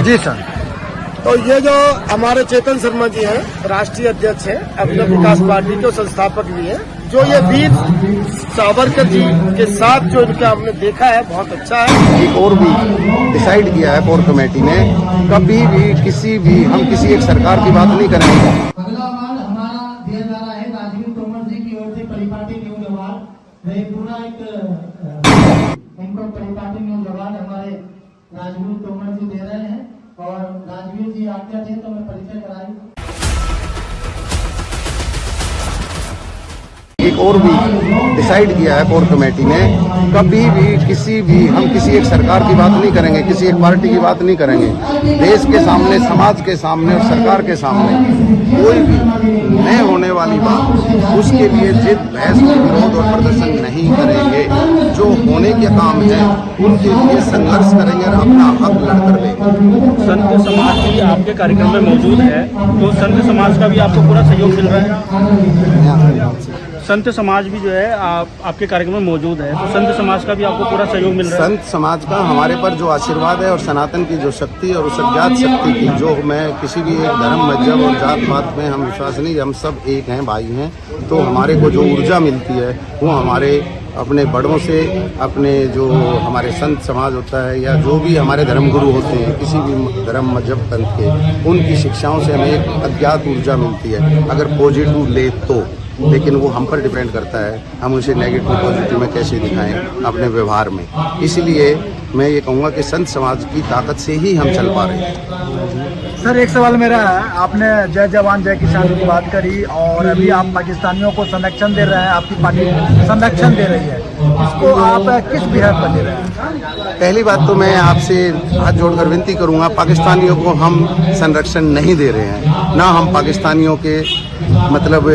जी sir. तो ये जो हमारे चेतन शर्मा जी हैं, राष्ट्रीय अध्यक्ष हैं, अभिनव विकास पार्टी के संस्थापक भी हैं, जो ये वीर सावरकर जी के साथ जो इनका हमने देखा है बहुत अच्छा है। एक और भी डिसाइड किया है कोर कमेटी ने, कभी भी हम किसी एक सरकार की बात नहीं करेंगे। अगला अवार्ड हमारा दिया जा रहा है राजवीर तोमर जी की ओर से परिपाटी न्यूज अवार्ड। पूरा इनको परिपाटी न्यूज अवार्ड हमारे राजवीर तोमर जी दे रहे हैं और राजवीर जी आज्ञा थे तो मैं परिचय कराई। एक और भी डिसाइड किया है कोर कमेटी ने, कभी भी हम किसी एक सरकार की बात नहीं करेंगे, किसी एक पार्टी की बात नहीं करेंगे। देश के सामने, समाज के सामने और सरकार के सामने कोई भी नए होने वाली बात, उसके लिए जिद, बहस, विरोध और प्रदर्शन नहीं करेंगे। जो होने के काम है उनके लिए संघर्ष करेंगे और अपना हक लड़कर लेंगे। संत समाज भी आपके कार्यक्रम में मौजूद है, तो संत समाज का भी आपको पूरा सहयोग मिल रहा है? संत समाज भी जो है आपके कार्यक्रम में मौजूद है, तो संत समाज का भी आपको पूरा सहयोग मिल रहा है? संत समाज का हमारे पर जो आशीर्वाद है और सनातन की जो शक्ति और उस अज्ञात शक्ति की, जो मैं किसी भी एक धर्म, मजहब और जात पात में हम विश्वास नहीं, हम सब एक हैं, भाई हैं। तो हमारे को जो ऊर्जा मिलती है वो हमारे अपने बड़ों से, अपने जो हमारे संत समाज होता है या जो भी हमारे धर्मगुरु होते हैं किसी भी धर्म, मजहब, पंथ के, उनकी शिक्षाओं से हमें एक अज्ञात ऊर्जा मिलती है, अगर पॉजिटिव ले तो। लेकिन वो हम पर डिपेंड करता है, हम उसे नेगेटिव पॉजिटिव में कैसे दिखाएं अपने व्यवहार में। इसलिए मैं ये कहूँगा कि संत समाज की ताकत से ही हम चल पा रहे हैं। सर एक सवाल मेरा है, आपने जय जवान जय किसान की बात करी और अभी आप पाकिस्तानियों को संरक्षण दे रहे हैं, आपकी पार्टी संरक्षण दे रही है, इसको आप किस बिहार पर दे रहे हैं? पहली बात तो मैं आपसे हाथ जोड़कर विनती करूंगा, पाकिस्तानियों को हम संरक्षण नहीं दे रहे हैं, ना हम पाकिस्तानियों के मतलब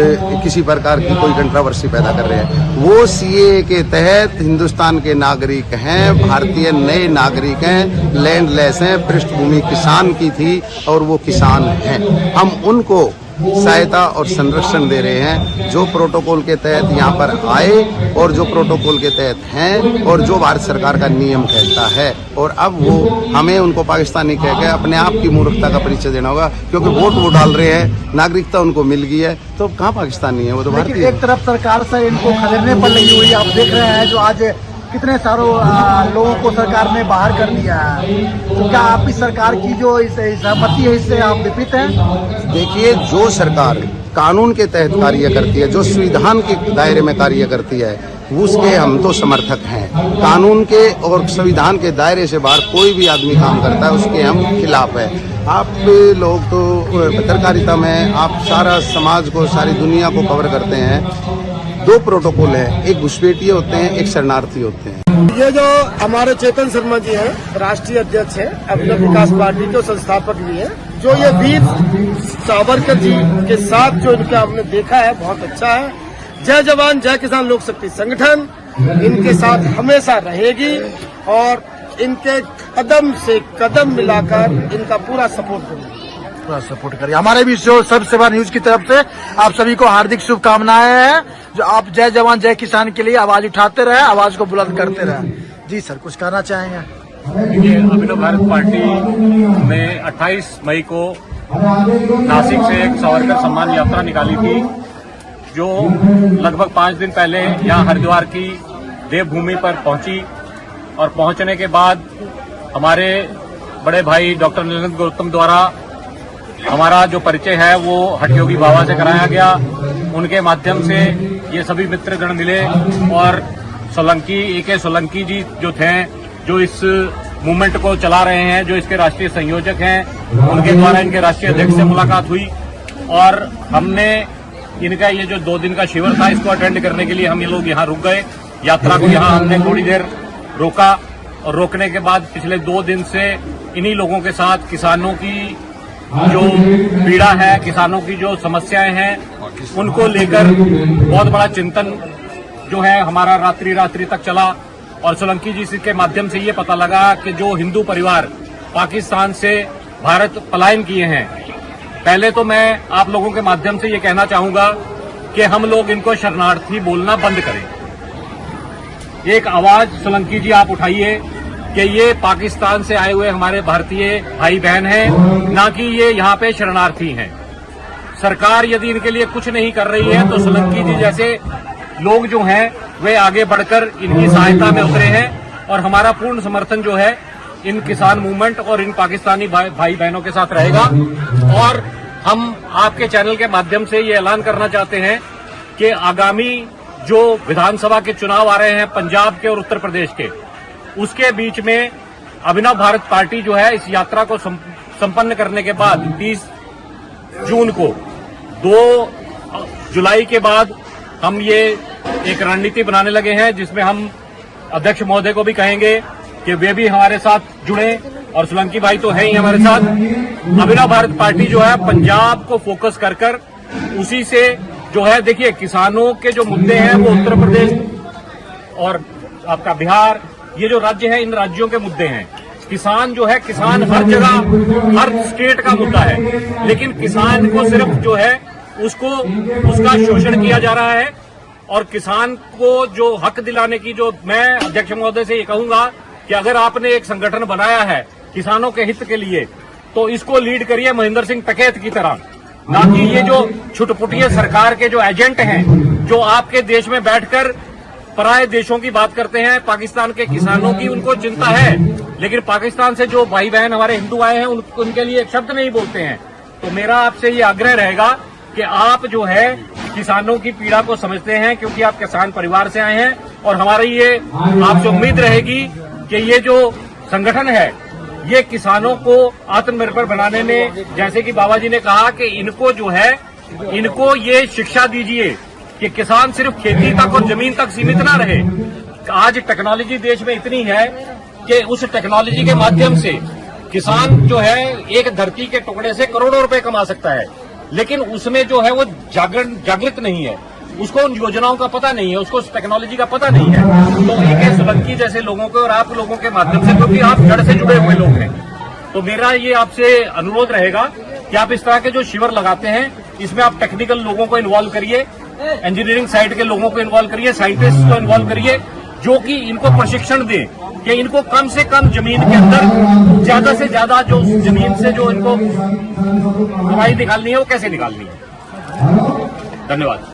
किसी प्रकार की कोई कंट्रोवर्सी पैदा कर रहे हैं। वो सीए के तहत हिंदुस्तान के नागरिक हैं, भारतीय नए नागरिक हैं, लैंडलेस हैं, पृष्ठभूमि किसान की थी और वो किसान हैं। हम उनको सहायता और संरक्षण दे रहे हैं, जो प्रोटोकॉल के तहत यहाँ पर आए और जो प्रोटोकॉल के तहत हैं और जो भारत सरकार का नियम कहता है। और अब वो हमें उनको पाकिस्तानी कह के अपने आप की मूर्खता का परिचय देना होगा, क्योंकि वोट वो डाल रहे हैं, नागरिकता उनको मिल गई है, तो कहाँ पाकिस्तानी है, वो तो भारतीय है। एक तरफ सरकार से इनको खदेड़ने पर लगी हुई, आप देख रहे हैं जो आज कितने सारों लोगों को सरकार ने बाहर कर दिया है, तो क्या आपकी सरकार की जो सहमति है इससे आप विपरीत हैं? देखिए, जो सरकार कानून के तहत कार्य करती है, जो संविधान के दायरे में कार्य करती है, उसके हम तो समर्थक हैं। कानून के और संविधान के दायरे से बाहर कोई भी आदमी काम करता है उसके हम खिलाफ है। आप लोग तो पत्रकारिता में आप सारा समाज को, सारी दुनिया को कवर करते हैं। दो प्रोटोकॉल है, एक घुसपैठिए होते हैं, एक शरणार्थी होते हैं। ये जो हमारे चेतन शर्मा जी हैं, राष्ट्रीय अध्यक्ष हैं, अभिनव विकास पार्टी के संस्थापक भी हैं, जो ये वीर सावरकर जी के साथ जो इनका हमने देखा है बहुत अच्छा है। जय जवान जय किसान लोक शक्ति संगठन इनके साथ हमेशा रहेगी और इनके कदम से कदम मिलाकर इनका पूरा सपोर्ट करेगी, पूरा सपोर्ट करिए। हमारे भी शो सब सेवा न्यूज की तरफ से आप सभी को हार्दिक शुभकामनाएं हैं, जो आप जय जवान जय किसान के लिए आवाज उठाते रहे, आवाज को बुलंद करते रहे। जी सर, कुछ कहना चाहेंगे? देखिए, अभिनव भारत पार्टी ने 28 मई को नासिक से एक सावरकर सम्मान यात्रा निकाली थी, जो लगभग 5 दिन पहले यहाँ हरिद्वार की देवभूमि पर पहुंची। और पहुंचने के बाद हमारे बड़े भाई डॉक्टर नीलकंठ गौतम द्वारा हमारा जो परिचय है वो हठयोगी बाबा से कराया गया। उनके माध्यम से ये सभी मित्रगण मिले और सोलंकी, ए.के. सोलंकी जी जो थे, जो इस मूवमेंट को चला रहे हैं, जो इसके राष्ट्रीय संयोजक हैं, उनके द्वारा इनके राष्ट्रीय अध्यक्ष से मुलाकात हुई और हमने इनका ये जो 2 दिन का शिविर था इसको अटेंड करने के लिए हम ये लोग यहाँ रुक गए। यात्रा को यहाँ हमने थोड़ी देर रोका और रोकने के बाद पिछले 2 दिन से इन्हीं लोगों के साथ किसानों की जो पीड़ा है, किसानों की जो समस्याएं हैं, उनको लेकर बहुत बड़ा चिंतन जो है हमारा रात्रि तक चला। और सोलंकी जी के माध्यम से ये पता लगा कि जो हिंदू परिवार पाकिस्तान से भारत पलायन किए हैं, पहले तो मैं आप लोगों के माध्यम से ये कहना चाहूंगा कि हम लोग इनको शरणार्थी बोलना बंद करें। एक आवाज सोलंकी जी आप उठाइए कि ये पाकिस्तान से आए हुए हमारे भारतीय भाई बहन हैं, ना कि ये यहाँ पे शरणार्थी हैं। सरकार यदि इनके लिए कुछ नहीं कर रही है तो सोलंकी जी जैसे लोग जो हैं वे आगे बढ़कर इनकी सहायता में उतरे हैं और हमारा पूर्ण समर्थन जो है इन किसान मूवमेंट और इन पाकिस्तानी भाई बहनों के साथ रहेगा। और हम आपके चैनल के माध्यम से ये ऐलान करना चाहते हैं कि आगामी जो विधानसभा के चुनाव आ रहे हैं पंजाब के और उत्तर प्रदेश के, उसके बीच में अभिनव भारत पार्टी जो है इस यात्रा को संपन्न करने के बाद 30 जून को 2 जुलाई के बाद हम ये एक रणनीति बनाने लगे हैं, जिसमें हम अध्यक्ष महोदय को भी कहेंगे कि वे भी हमारे साथ जुड़े और सोलंकी भाई तो है ही हमारे साथ। अभिनव भारत पार्टी जो है पंजाब को फोकस कर उसी से जो है, देखिए किसानों के जो मुद्दे हैं वो उत्तर प्रदेश और आपका बिहार, ये जो राज्य है इन राज्यों के मुद्दे हैं। किसान जो है, किसान हर जगह हर स्टेट का मुद्दा है, लेकिन किसान को सिर्फ जो है उसको उसका शोषण किया जा रहा है। और किसान को जो हक दिलाने की, जो मैं अध्यक्ष महोदय से ये कहूंगा कि अगर आपने एक संगठन बनाया है किसानों के हित के लिए तो इसको लीड करिए महेंद्र सिंह टकैत की तरह, ना कि ये जो छुटपुटिया सरकार के जो एजेंट हैं जो आपके देश में बैठकर पराये देशों की बात करते हैं। पाकिस्तान के किसानों की उनको चिंता है, लेकिन पाकिस्तान से जो भाई बहन हमारे हिंदू आए हैं उनके लिए एक शब्द नहीं बोलते हैं। तो मेरा आपसे ये आग्रह रहेगा कि आप जो है किसानों की पीड़ा को समझते हैं, क्योंकि आप किसान परिवार से आए हैं, और हमारी ये आपसे उम्मीद रहेगी कि ये जो संगठन है ये किसानों को आत्मनिर्भर बनाने में, जैसे कि बाबा जी ने कहा कि इनको जो है इनको ये शिक्षा दीजिए कि किसान सिर्फ खेती तक और जमीन तक सीमित ना रहे। आज टेक्नोलॉजी देश में इतनी है कि उस टेक्नोलॉजी के माध्यम से किसान जो है एक धरती के टुकड़े से करोड़ों रुपए कमा सकता है, लेकिन उसमें जो है वो जागृत नहीं है, उसको उन योजनाओं का पता नहीं है, उसको उस टेक्नोलॉजी का पता नहीं है। तो एक सोलंकी जैसे लोगों को और आप लोगों के माध्यम से, क्योंकि आप जड़ से जुड़े हुए लोग हैं, तो मेरा ये आपसे अनुरोध रहेगा कि आप इस तरह के जो शिविर लगाते हैं इसमें आप टेक्निकल लोगों को इन्वॉल्व करिए, इंजीनियरिंग साइड के लोगों को इन्वॉल्व करिए, साइंटिस्ट को इन्वॉल्व करिए, जो कि इनको प्रशिक्षण दें कि इनको कम से कम जमीन के अंदर ज्यादा से ज्यादा जो जमीन से जो इनको कमाई निकालनी है वो कैसे निकालनी है। धन्यवाद।